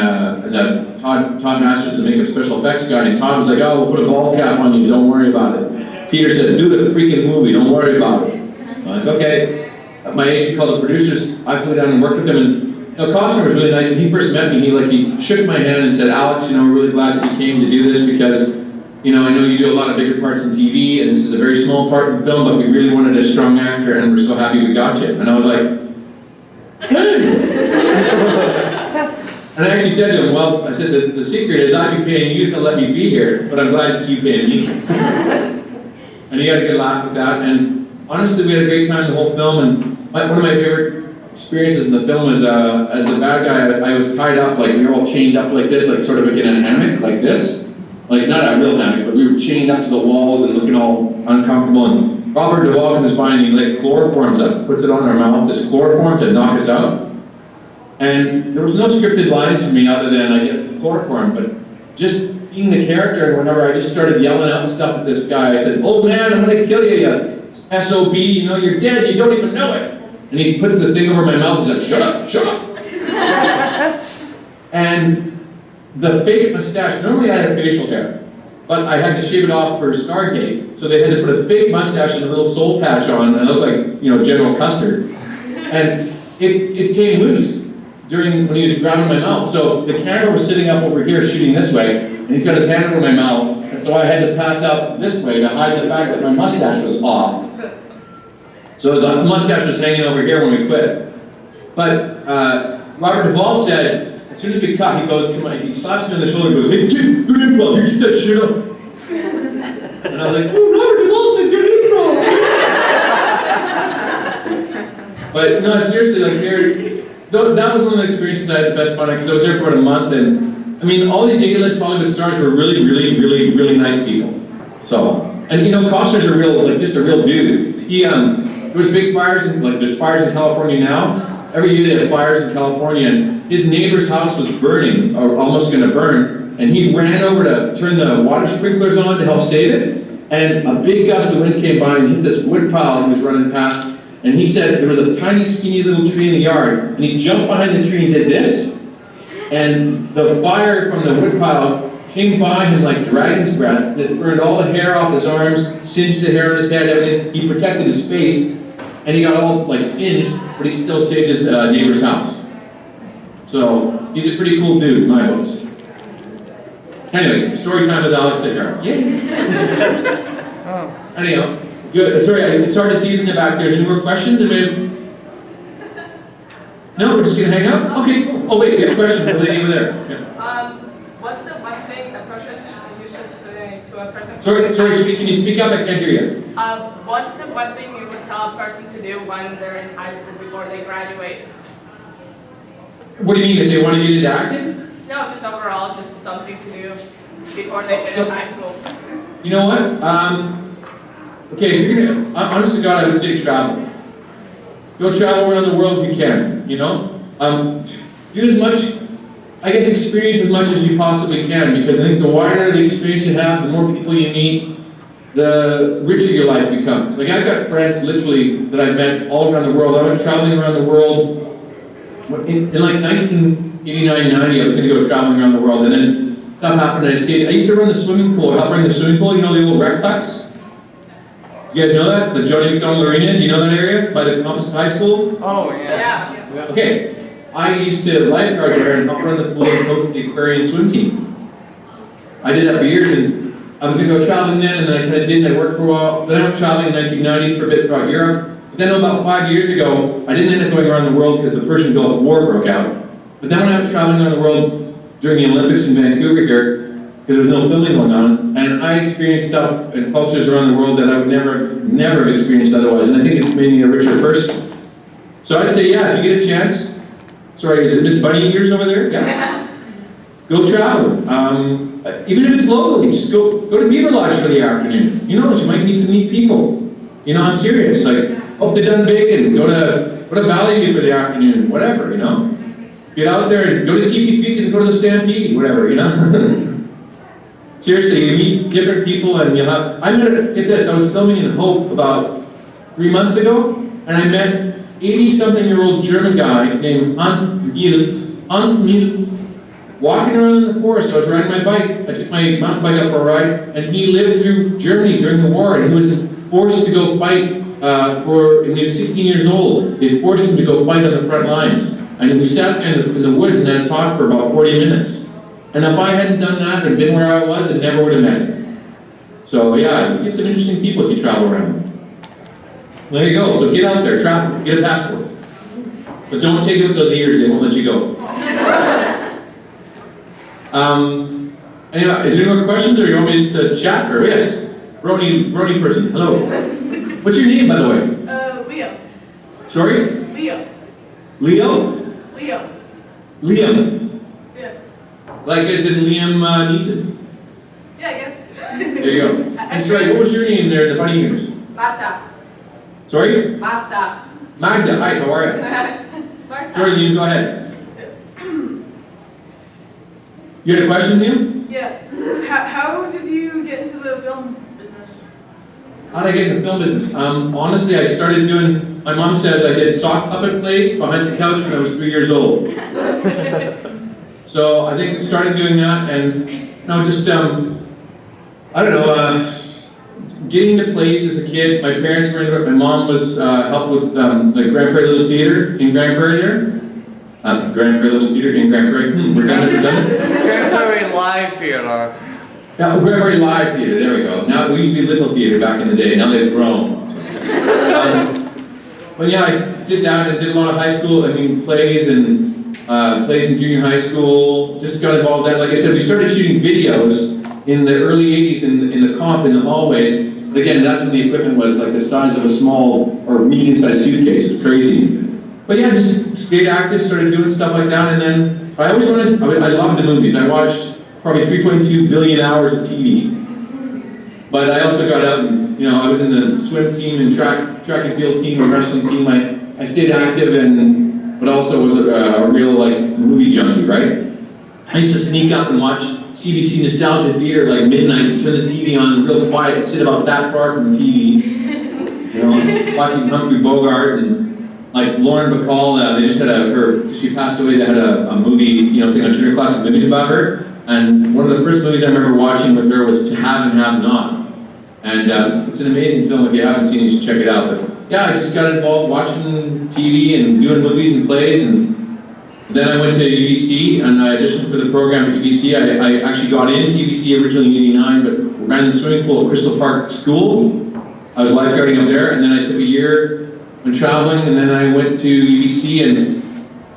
Todd Masters, the makeup special effects guy, and Todd was like, oh, we'll put a ball cap on you, don't worry about it. Peter said, do the freaking movie, don't worry about it. I'm like, okay. My agent called the producers, I flew down and worked with them, and Costner was really nice. When he first met me, he shook my hand and said, Alex, we're really glad that you came to do this because I know you do a lot of bigger parts in TV, and this is a very small part in the film, but we really wanted a strong actor, and we're so happy we got you. And I was like, hey! And I actually said to him, well, I said, the secret is I'd be paying you to let me be here, but I'm glad it's you paying me. And he had a good laugh with that, and honestly, we had a great time the whole film, and one of my favorite experiences in the film was, as the bad guy, I was tied up, like we were all chained up like this, like sort of like in a hammock, like this. Like, not a real hammock, but we were chained up to the walls and looking all uncomfortable. And Robert Duvall comes by and he chloroforms us, puts it on our mouth, this chloroform to knock us out. And there was no scripted lines for me other than I get chloroform, but just being the character and whenever I just started yelling out stuff at this guy, I said, old man, I'm gonna kill you, you SOB, you're dead, you don't even know it. And he puts the thing over my mouth, he's like, shut up, shut up. And the fake mustache, normally I had facial hair, but I had to shave it off for Stargate, so they had to put a fake mustache and a little soul patch on, and I looked like, General Custer. And it came loose when he was grabbing my mouth. So the camera was sitting up over here shooting this way, and he's got his hand over my mouth, and so I had to pass out this way to hide the fact that my mustache was off. So his mustache was hanging over here when we quit. But Robert Duvall said, as soon as we cut, he slaps me on the shoulder and goes, hey, kid, good improv, you keep that shit up. And I was like, oh, Robert Duvall said good improv. But no, seriously, that was one of the experiences I had the best fun at, because I was there for about a month, and I mean, all these A-list Hollywood stars were really, really, really, really nice people. So, and Costner's just a real dude. There was big fires, there's fires in California now. Every year they have fires in California, and his neighbor's house was burning, or almost going to burn, and he ran over to turn the water sprinklers on to help save it, and a big gust of wind came by and hit this wood pile he was running past, and he said there was a tiny, skinny little tree in the yard, and he jumped behind the tree and did this, and the fire from the woodpile came by him like dragon's breath. It burned all the hair off his arms, singed the hair on his head, everything. He protected his face, and he got all like singed, but he still saved his neighbor's house. So he's a pretty cool dude in my books. Anyways, story time with Alex Zahara. Yay! Anyhow, good. Sorry, it's hard to see it in the back there. Any more questions? No, we're just gonna hang out? Okay, cool. Oh wait, we have a question for the lady over there. Yeah. What's the one thing a person you should say to a person? Sorry, can you speak up? I can't hear you. What's the one thing you would tell a person to do when they're in high school before they graduate? What do you mean, if they want to get into acting? No, just overall, just something to do before they finish high school. You know what? Okay, if you're gonna, honest to God, I would say travel. Go travel around the world if you can, you know? Do as much, I guess, experience as much as you possibly can, because I think the wider the experience you have, the more people you meet, the richer your life becomes. Like, I've got friends, literally, that I've met all around the world. I went traveling around the world in like 1989, 90, I was going to go traveling around the world, and then stuff happened and I stayed. I used to run the swimming pool, help run the swimming pool, you know the old recplex? You guys know that? The Johnny McDonald Arena, you know that area? By the opposite high school? Oh, yeah. Okay. I used to lifeguard there and help run the pool and coach the aquarium swim team. I did that for years, and I was going to go traveling then, and then I kind of did, and I worked for a while. Then I went traveling in 1990 for a bit throughout Europe. But then about 5 years ago, I didn't end up going around the world because the Persian Gulf War broke out. But then when I went traveling around the world during the Olympics in Vancouver here, because there was no filming going on, and I experienced stuff and cultures around the world that I would never have experienced otherwise, and I think it's made me a richer person. So I'd say, yeah, if you get a chance, sorry, is it Miss Bunny Ears over there? Yeah. Go travel. Even if it's locally, just go to Beaver Lodge for the afternoon. You know, you might need to meet people. You know, I'm serious. Like, hope they've done big and go to Valley View for the afternoon, whatever, you know? Get out there and go to TP Peak and go to the Stampede, whatever, you know? Seriously, you meet different people and you have, get this, I was filming in Hope about 3 months ago, and I met 80-something-year-old German guy named Hans Niels, walking around in the forest. I was riding my bike, I took my mountain bike up for a ride, and he lived through Germany during the war, and he was forced to go fight and he was 16 years old. They forced him to go fight on the front lines. And we sat there in the woods and had a talk for about 40 minutes. And if I hadn't done that and been where I was, I never would have met him. So yeah, you get some interesting people if you travel around. There you go, so get out there, travel, get a passport. But don't take it with those ears, they won't let you go. Anyway, is there any more questions or you want me just to chat? Or yes, Brony person, hello. What's your name, by the way? Leo. Sorry? Leo. Leo? Leo. Liam. Yeah. Like as in Liam Neeson? Yeah, I guess. There you go. And sorry, what was your name there, the bunny ears? Marta. Sorry? Marta. Magda, hi, how are you? Marta. Sorry, Liam, go ahead. You had a question, Liam? Yeah. How did you get into the film business? How did I get in the film business? Honestly, I started doing, my mom says I did sock puppet plays behind the couch when I was 3 years old. So I think I started doing that and, just, I don't know, getting into plays as a kid. My parents were into it. My mom was helped with the Grande Prairie Little Theater in Grande Prairie there. Grande Prairie Little Theater in Grande Prairie. We're done. Grande Prairie Live Theater. Yeah, Grande Prairie Live Theater, there we go. Now, we used to be Little Theater back in the day, now they've grown. But yeah, I did that and did a lot of high school, plays and plays in junior high school, just got involved in that. Like I said, we started shooting videos in the early 80s in the comp, in the hallways. But again, that's when the equipment was like the size of a small or medium-sized suitcase, it was crazy. But yeah, just stayed active, started doing stuff like that, and then I always wanted, I loved the movies. I watched probably 3.2 billion hours of TV. But I also got out and, I was in the swim team and track and field team and wrestling team. I stayed active but also was a real movie junkie, right? I used to sneak up and watch CBC Nostalgia Theater at midnight, turn the TV on real quiet, and sit about that far from the TV, watching Humphrey Bogart and like Lauren Bacall, they just had she passed away, they had a movie, you know, thing on Turner Classic Movies about her. And one of the first movies I remember watching with her was To Have and Have Not. And it's an amazing film. If you haven't seen it, you should check it out. But yeah, I just got involved watching TV and doing movies and plays. And then I went to UBC and I auditioned for the program at UBC. I actually got into UBC originally in '89, but ran the swimming pool at Crystal Park School. I was lifeguarding up there, and then I took a year when traveling, and then I went to UBC and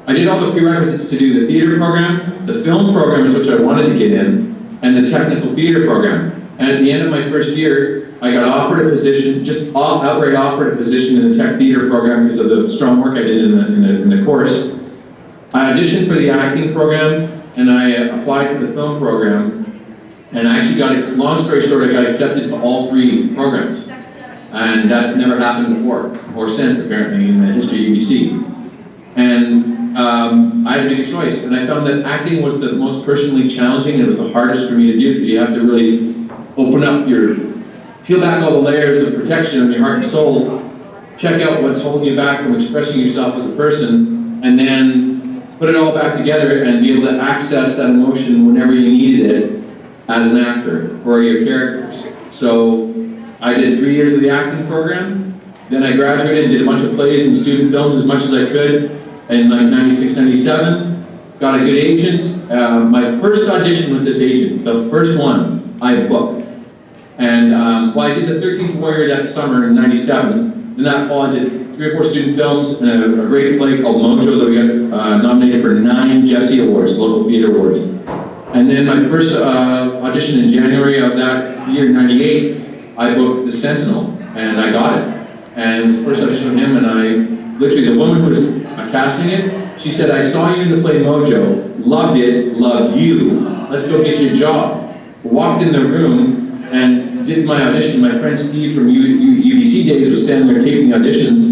I did all the prerequisites to do the theater program, the film program, which I wanted to get in, and the technical theater program. And at the end of my first year, I got offered a position, just outright offered a position in the tech theater program because of the strong work I did in the course. I auditioned for the acting program, and I applied for the film program, and I actually got, long story short, I got accepted to all 3 programs. And that's never happened before, or since apparently in the history of UBC. And I had to make a choice, and I found that acting was the most personally challenging. It was the hardest for me to do because you have to really open up peel back all the layers of protection of your heart and soul, check out what's holding you back from expressing yourself as a person, and then put it all back together and be able to access that emotion whenever you needed it as an actor or your characters. So I did 3 years of the acting program, then I graduated and did a bunch of plays and student films as much as I could in like 96, 97, got a good agent. My first audition with this agent, the first one, I booked. And I did the 13th Warrior that summer in 97. Then that fall I did 3 or 4 student films and a great play called Mojo that we got nominated for 9 Jessie Awards, local theater awards. And then my first audition in January of that year, 98, I booked The Sentinel, and I got it. And it was the first audition with him, and I literally, the woman who was casting it, she said, I saw you in the play Mojo, loved it, loved you, let's go get you a job. Walked in the room and did my audition. My friend Steve from UBC days was standing there taping the auditions.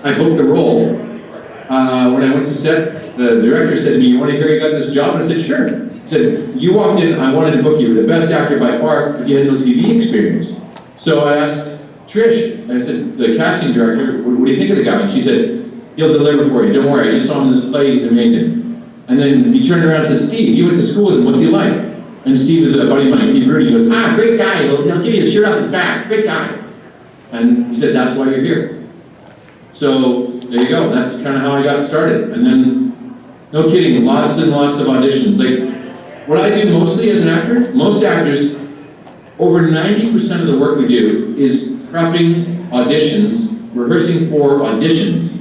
I booked the role. When I went to set, the director said to me, you want to hear you got this job? And I said, sure. He said, you walked in, I wanted to book you, the best actor by far, but you had no TV experience. So I asked Trish, I said, the casting director, what do you think of the guy? And she said, he'll deliver for you, don't worry, I just saw him in this play, he's amazing. And then he turned around and said, Steve, you went to school with him, what's he like? And Steve is a buddy of mine, Steve Rooney, he goes, great guy, he'll give you the shirt off his back, great guy. And he said, that's why you're here. So, there you go, that's kind of how I got started. And then, no kidding, lots and lots of auditions. Like, what I do mostly as an actor, most actors, over 90% of the work we do is prepping auditions, rehearsing for auditions.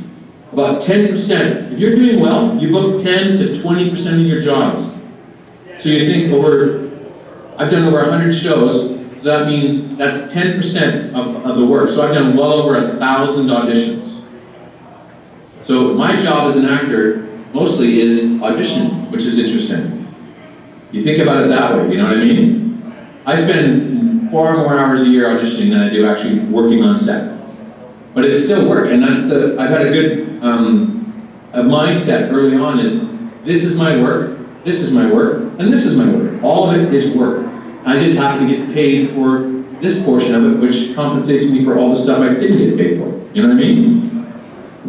About 10%, if you're doing well, you book 10 to 20% of your jobs. So you think I've done over 100 shows, so that means that's 10% of the work. So I've done well over 1,000 auditions. So my job as an actor mostly is auditioning, which is interesting. You think about it that way, you know what I mean? I spend far more hours a year auditioning than I do actually working on set. But it's still work, and I've had a good a mindset early on is, this is my work, this is my work, and this is my work. All of it is work. I just happen to get paid for this portion of it, which compensates me for all the stuff I didn't get paid for. You know what I mean?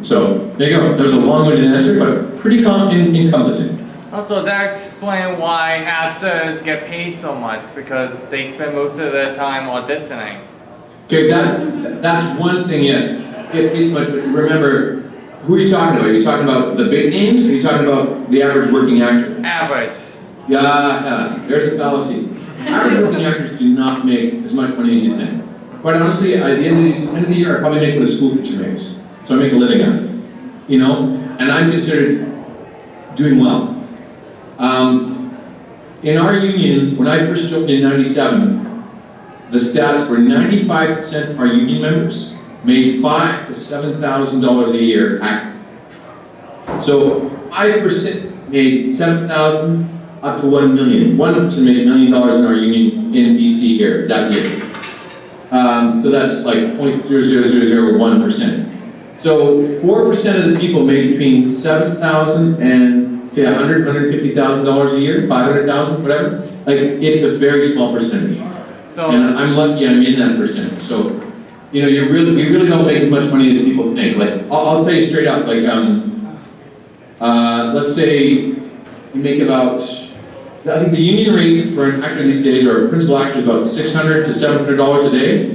So, there you go. That was a long-winded answer, but pretty encompassing. Also, that explains why actors get paid so much, because they spend most of their time auditioning. Okay, that's one thing, yes. Get paid so much, but remember, who are you talking about? Are you talking about the big names, or are you talking about the average working actor? Average. Yeah, there's a fallacy. Average working actors do not make as much money as you think. Quite honestly, at the end of the year, I probably make what a school teacher makes. So I make a living on it, you know? And I'm considered doing well. In our union, when I first joined in 97, the stats were 95% of our union members made $5,000 to $7,000 a year acting. So 5% made $7,000 up to $1 million. 1% made $1 million in our union in BC here that year. So that's like 0.00001%. So 4% of the people made between $7,000 and say $150,000 a year, $500,000, whatever. Like, it's a very small percentage. So, and I'm lucky I'm in that percentage. So you know, you really don't make as much money as people think. Like, I'll tell you straight up, like, let's say you make about, I think the union rate for an actor these days, or a principal actor, is about $600 to $700 a day.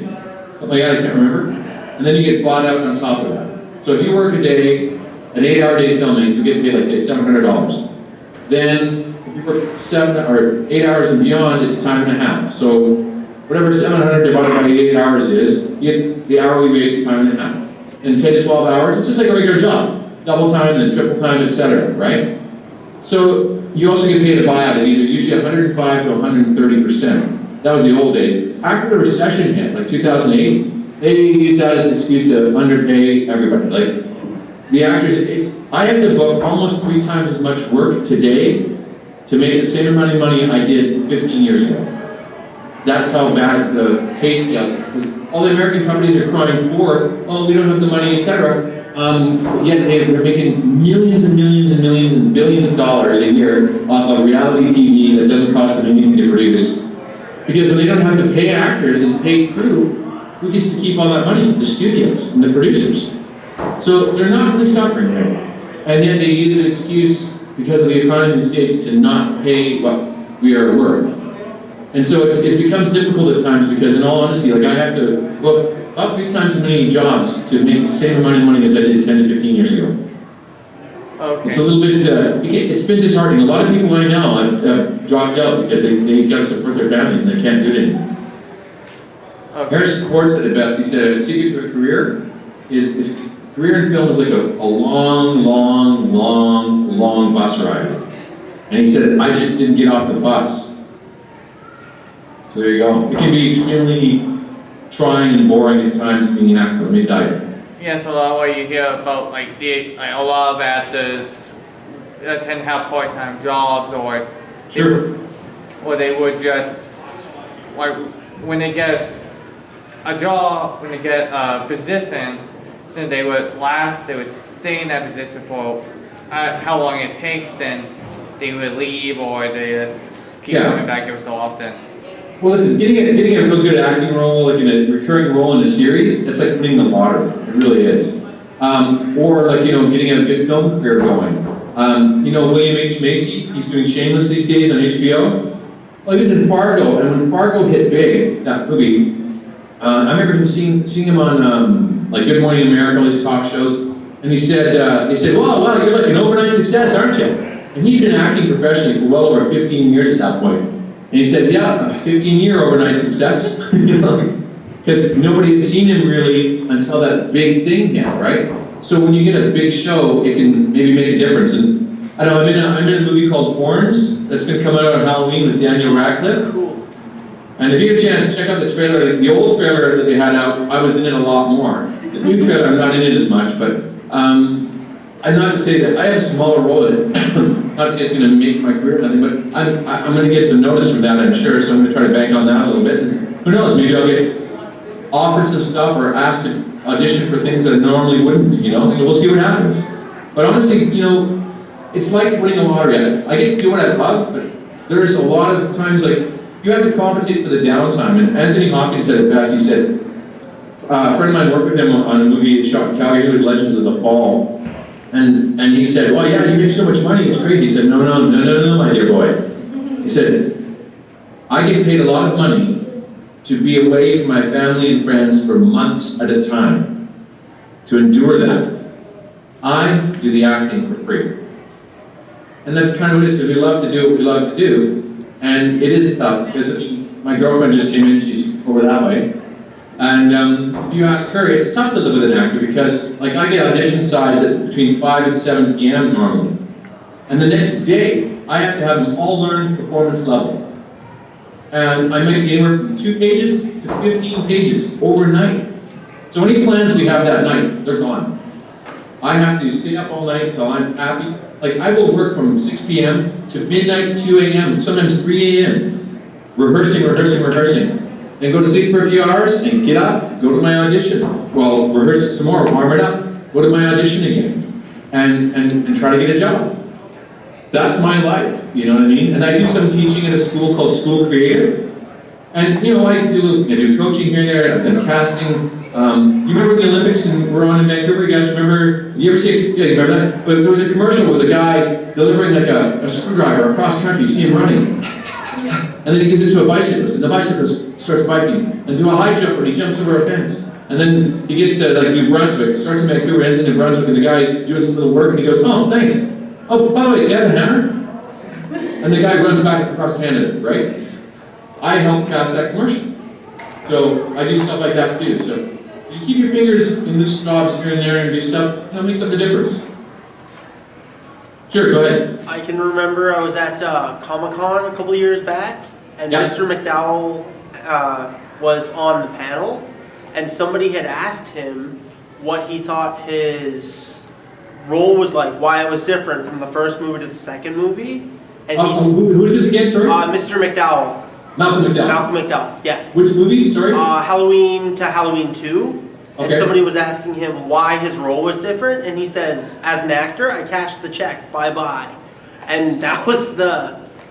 Something like that, I can't remember. And then you get bought out on top of that. So if you work a day, an 8-hour day filming, you get paid, like, say, $700. Then, if you work 7 or 8 hours and beyond, it's time and a half. So, whatever 700 divided by 8 hours is, you get the hourly rate time and a half. In 10 to 12 hours, it's just like a regular job. Double time, then triple time, etc., right? So, you also get paid a buyout of either usually 105 to 130%. That was the old days. After the recession hit, like 2008, they used that as an excuse to underpay everybody. Like, the actors, I have to book almost 3 times as much work today to make the same amount of money I did 15 years ago. That's how bad the pay scale is. Because all the American companies are crying poor, oh, we don't have the money, etc. Yet they're making millions and millions and millions and billions of dollars a year off of reality TV that doesn't cost them anything to produce. Because when they don't have to pay actors and pay crew, who gets to keep all that money? The studios and the producers. So they're not really suffering right now. And yet they use an excuse because of the economy in the States to not pay what we are worth. And so it becomes difficult at times because, in all honesty, like, I have to book up 3 times as many jobs to make the same amount of money as I did 10 to 15 years ago. Okay. It's a little bit, it's been disheartening. A lot of people I know have dropped out because they got to support their families and they can't do it anymore. Okay. Harrison Ford said it best. He said, "The secret to a career is career in film is like a long, long, long, long bus ride." And he said, "I just didn't get off the bus." So there you go. It can be extremely trying and boring at times being an actor. Let me tell you. Yes, a lot what you hear about, like, a lot of actors tend to have part-time jobs, or Sure. or they would just, like, when they get a job, when they get a position, then they would stay in that position for how long it takes, then they would leave, or they just keep coming back every so often. Well, listen, getting a real good acting role, like in a recurring role in a series, it's like winning the lottery. It really is. Or, like, you know, getting a good film career going. You know, William H. Macy, he's doing Shameless these days on HBO. Well, he was in Fargo, and when Fargo hit big, that movie, I remember him seeing him on like Good Morning America, all these talk shows, and he said, wow, you're like an overnight success, aren't you? And he'd been acting professionally for well over 15 years at that point. And he said, yeah, a 15-year overnight success, you know, because nobody had seen him really until that big thing hit, right? So when you get a big show, it can maybe make a difference. And I know I'm in a movie called Horns that's going to come out on Halloween with Daniel Radcliffe. Cool. And if you get a chance, check out the trailer. The old trailer that they had out, I was in it a lot more. The new trailer, I'm not in it as much, but I'm not to say that I have a smaller role in it. Not to say it's going to make my career or nothing, but I'm going to get some notice from that, I'm sure. So I'm going to try to bank on that a little bit. And who knows? Maybe I'll get offered some stuff or asked to audition for things that I normally wouldn't. You know. So we'll see what happens. But honestly, you know, it's like winning the lottery. I get to do what I love, but there's a lot of times like you have to compensate for the downtime. And Anthony Hopkins said it best. He said, a friend of mine worked with him on a movie shot in Calgary. It was Legends of the Fall. And he said, well, yeah, you make so much money, it's crazy. He said, no, my dear boy. He said, I get paid a lot of money to be away from my family and friends for months at a time, to endure that. I do the acting for free. And that's kind of what it is, because we love to do what we love to do. And it is tough, because my girlfriend just came in, she's over that way. And if you ask her, it's tough to live with an actor because, like, I get audition sides at between 5 and 7 p.m. normally. And the next day, I have to have them all learn performance level. And I might be anywhere from 2 pages to 15 pages overnight. So any plans we have that night, they're gone. I have to stay up all night until I'm happy. Like, I will work from 6 p.m. to midnight, 2 a.m., sometimes 3 a.m. Rehearsing. Then go to sleep for a few hours and get up, go to my audition. Well, rehearse it some more, warm it up, go to my audition again, and try to get a job. That's my life, you know what I mean? And I do some teaching at a school called School Creative. And you know, I do little things. I do coaching here and there. I've done casting. You remember the Olympics and we're on in Vancouver? You guys remember? You ever see? Yeah, you remember that? But there was a commercial with a guy delivering like a screwdriver across country. You see him running, and then he gets into a bicyclist, and the bicyclist starts biking, and do a high jump, and he jumps over a fence. And then he gets to like New Brunswick, starts in Vancouver, ends in New Brunswick, and the guy's doing some little work, and he goes, "Oh, thanks. Oh, by the way, do you have a hammer?" And the guy runs back across Canada, right? I helped cast that commercial. So I do stuff like that too. So you keep your fingers in little jobs here and there and do stuff, that makes up the difference. Sure, go ahead. I can remember I was at Comic-Con a couple years back, and Yeah. Mr. McDowell was on the panel, and somebody had asked him what he thought his role was like, why it was different from the first movie to the second movie. And who is this again, sorry? Mr. McDowell. Malcolm McDowell. Malcolm McDowell, yeah. Which movies, sorry? Halloween to Halloween 2. And Okay. somebody was asking him why his role was different, and he says, as an actor, I cashed the check, bye-bye. And that was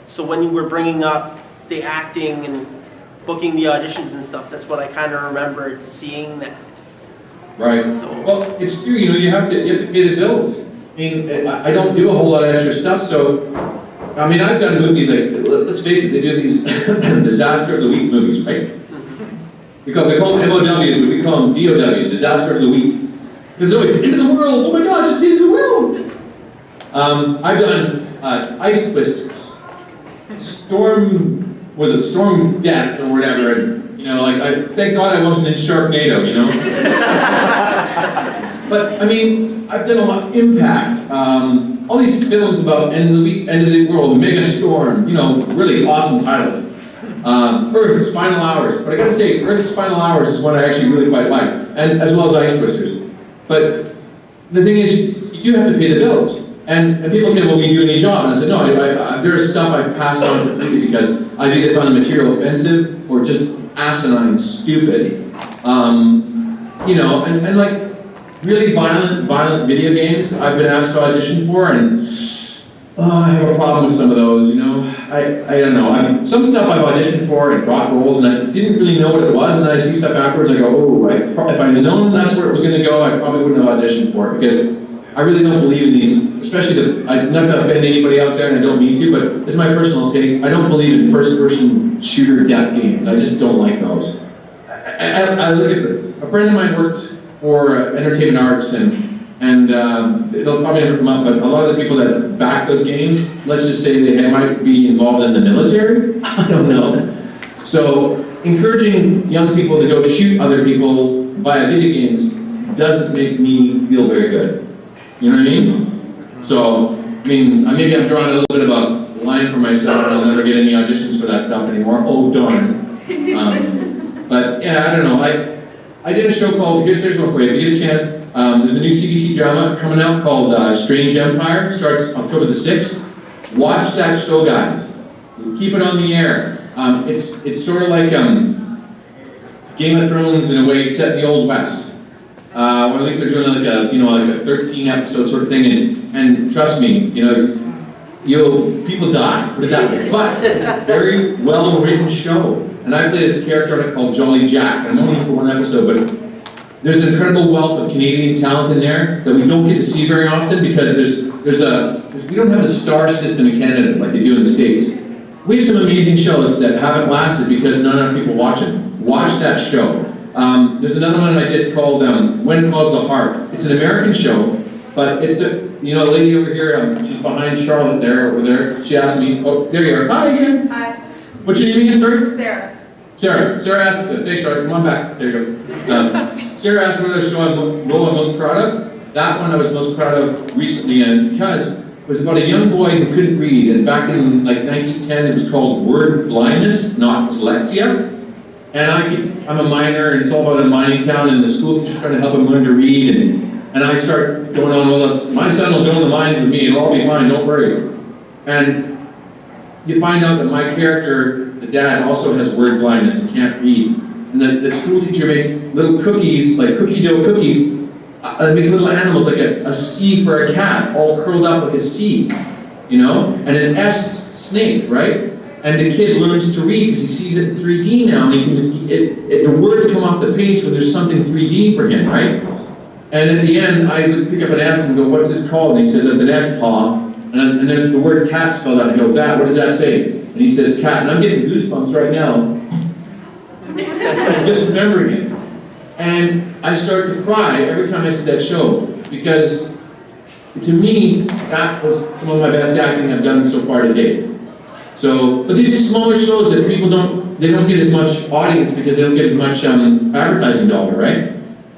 so when you were bringing up the acting and booking the auditions and stuff, that's what I kind of remembered seeing that. Right. So, well, it's true, you know, you have to pay the bills. I mean, I don't do a whole lot of extra stuff, so, I mean, I've done movies like, let's face it, they do these disaster of the week movies, right? They call them MOWs, but we call them DOWs, disaster of the week. Because it's always, end of the world, oh my gosh, it's the end of the world! I've done Ice Twisters, Storm Death, or whatever, and, you know, like, thank God I wasn't in Sharknado, you know? But, I mean, I've done a lot of Impact, all these films about end of the week, end of the world, Mega Storm, you know, really awesome titles. Earth's Final Hours, but I gotta say, Earth's Final Hours is one I actually really quite liked, and as well as Ice Twisters. But the thing is, you do have to pay the bills. And people say, well, will you do any job? And I said, no, there's stuff I've passed on completely because I've either found the material offensive or just asinine stupid. You know, and like really violent video games I've been asked to audition for, and I have a problem with some of those, you know. I don't know. Some stuff I've auditioned for and got roles, and I didn't really know what it was, and then I see stuff afterwards, I go, oh, if I'd known that's where it was going to go, I probably wouldn't have auditioned for it, because I really don't believe in these, especially not to offend anybody out there, and I don't mean to, but it's my personal take. I don't believe in first-person shooter death games. I just don't like those. I look at a friend of mine worked for Entertainment Arts, and it'll probably never come up, but a lot of the people that back those games, let's just say they might be involved in the military. I don't know. So encouraging young people to go shoot other people via video games doesn't make me feel very good. You know what I mean? So, I mean, maybe I'm drawing a little bit of a line for myself, and I'll never get any auditions for that stuff anymore. Oh, darn. But yeah, I don't know. I did a show called, here's one for you, if you get a chance, there's a new CBC drama coming out called Strange Empire, starts October the 6th. Watch that show, guys. Keep it on the air. It's sort of like Game of Thrones in a way, set in the Old West. Or at least they're doing like a 13 episode sort of thing, and trust me, you know, people die, put it that way. But it's a very well written show. And I play this character on it called Jolly Jack. I'm only for one episode, but there's an incredible wealth of Canadian talent in there that we don't get to see very often because we don't have a star system in Canada like they do in the States. We have some amazing shows that haven't lasted because not enough people watch them. Watch that show. There's another one I did called When Calls the Heart. It's an American show, but it's the lady over here, she's behind Charlotte there, over there. She asked me, oh, there you are. Hi again. Hi. What's your name again, sorry? Sarah. Sarah asked, thanks Charlotte, come on back. There you go. Sarah asked what other show I'm most proud of. That one I was most proud of recently, and because it was about a young boy who couldn't read, and back in like 1910 it was called word blindness, not dyslexia. And I'm a miner, and it's all about a mining town, and the school teacher's trying to help him learn to read, and I start going on, well, my son will go in the mines with me, it'll all be fine, don't worry. And you find out that my character, the dad, also has word blindness and can't read. And the school teacher makes little cookies, like cookie dough cookies, makes little animals like a C for a cat, all curled up like a C, you know? And an S snake, right? And the kid learns to read because he sees it in 3D now, and he can, the words come off the page when there's something 3D for him, right? And at the end, I pick up an S and go, what's this called? And he says, that's an S-paw. And there's the word cat spelled out. I go, what does that say? And he says, cat. And I'm getting goosebumps right now. Just remembering it. And I start to cry every time I see that show. Because to me, that was some of my best acting I've done so far to date. So, but these are smaller shows that people don't get as much audience because they don't get as much advertising dollar, right?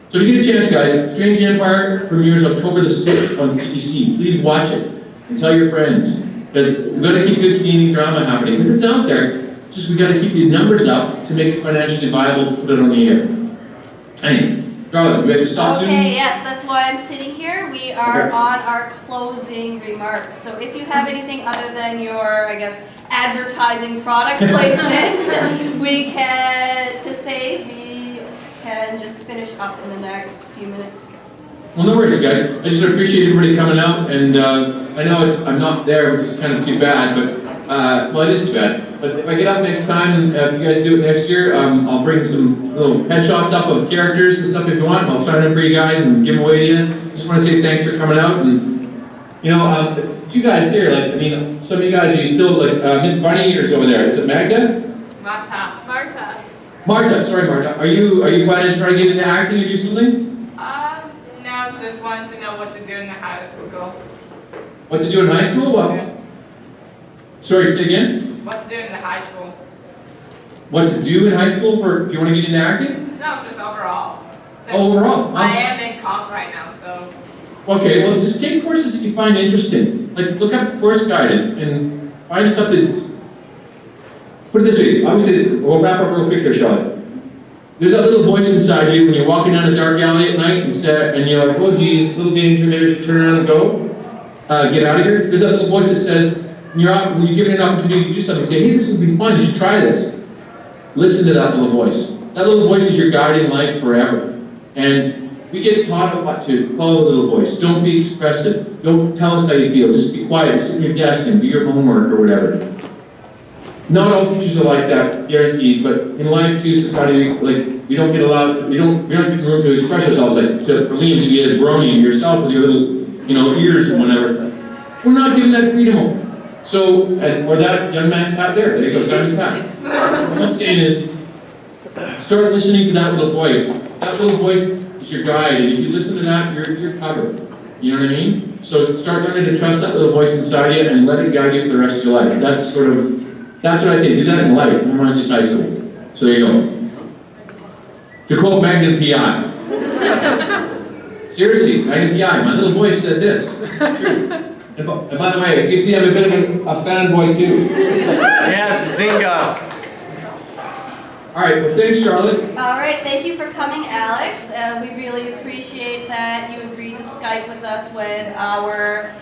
So if you get a chance, guys, Strange Empire premieres October the 6th on CBC. Please watch it and tell your friends. Because we've got to keep good Canadian drama happening. Because it's out there. Just we've got to keep the numbers up to make it financially viable to put it on the air. Anyway, Charlotte, do we have to stop soon? Okay, yes, that's why I'm sitting here. We are on our closing remarks. So if you have anything other than your, I guess, advertising product placement, we can just finish up in the next few minutes. Well, no worries, guys. I just appreciate everybody coming out, and I know I'm not there, which is kind of too bad, but, well, it is too bad. But if I get up next time, if you guys do it next year, I'll bring some little headshots up of characters and stuff if you want, and I'll sign them for you guys and give them away to you. Just want to say thanks for coming out, and, you know, you guys here, like, I mean, some of you guys, are you still, like, Miss Bunny Eaters over there, is it Magda? Marta. Marta, sorry Marta, are you planning to try to get into acting or do something? No, just wanted to know what to do in the high school. What to do in high school? Well, sorry, say again? What to do in the high school. What to do in high school if you want to get into acting? No, just overall. Since Overall? I am in comp right now, so. Okay, well just take courses that you find interesting. Like look up Course Guide and find stuff that's, put it this way, obviously we'll wrap up real quick here, Charlotte. There's that little voice inside you when you're walking down a dark alley at night and you're like, oh geez, little danger, maybe I should turn around and go, get out of here. There's that little voice that says, when you're given an opportunity to do something, say, hey, this would be fun, you should try this. Listen to that little voice. That little voice is your guide in life forever. And we get taught what to follow the little voice. Don't be expressive. Don't tell us how you feel. Just be quiet, sit in your desk and do your homework or whatever. Not all teachers are like that, guaranteed, but in life too, society, like, we don't get allowed to, we don't get room to express ourselves, like, for Liam to be a brony yourself with your little, ears and whatever. We're not given that freedom. So, or that young man's hat there you go, Simon's hat. What I'm saying is, start listening to that little voice. That little voice is your guide, and if you listen to that, you're covered. You know what I mean? So start learning to trust that little voice inside you and let it guide you for the rest of your life. That's what I'd say. Do that in life, not just high school. So there you go. To quote Magnum P.I. Seriously, Magnum P.I., my little voice said this. It's true. And by the way, you see I'm a bit of a fanboy too. Yeah, Zinga. All right, well thanks Charlotte. All right, thank you for coming, Alex. We really appreciate that you agreed to Skype with us when our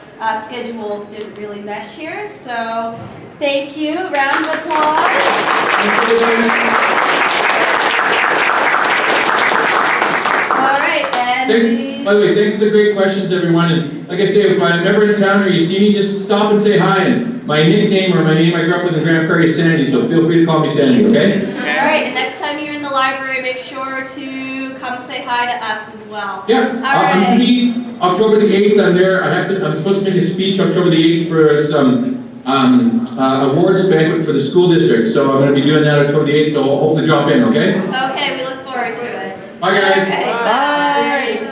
schedules didn't really mesh here. So thank you, round of applause. All right, and by the way, thanks for the great questions, everyone. And like I say, if I'm ever in town or you see me, just stop and say hi. And my nickname or my name I grew up with in Grande Prairie is Sandy, so feel free to call me Sandy, okay? all right, and next time you're in the library, make sure to come say hi to us as well. Yeah, All I'm going to be October the 8th. I'm there. I'm supposed to make a speech October the 8th for some awards banquet for the school district. So I'm going to be doing that October the 8th. So I'll hopefully drop in. Okay. Okay, we look forward to it. Bye, guys. Okay, bye.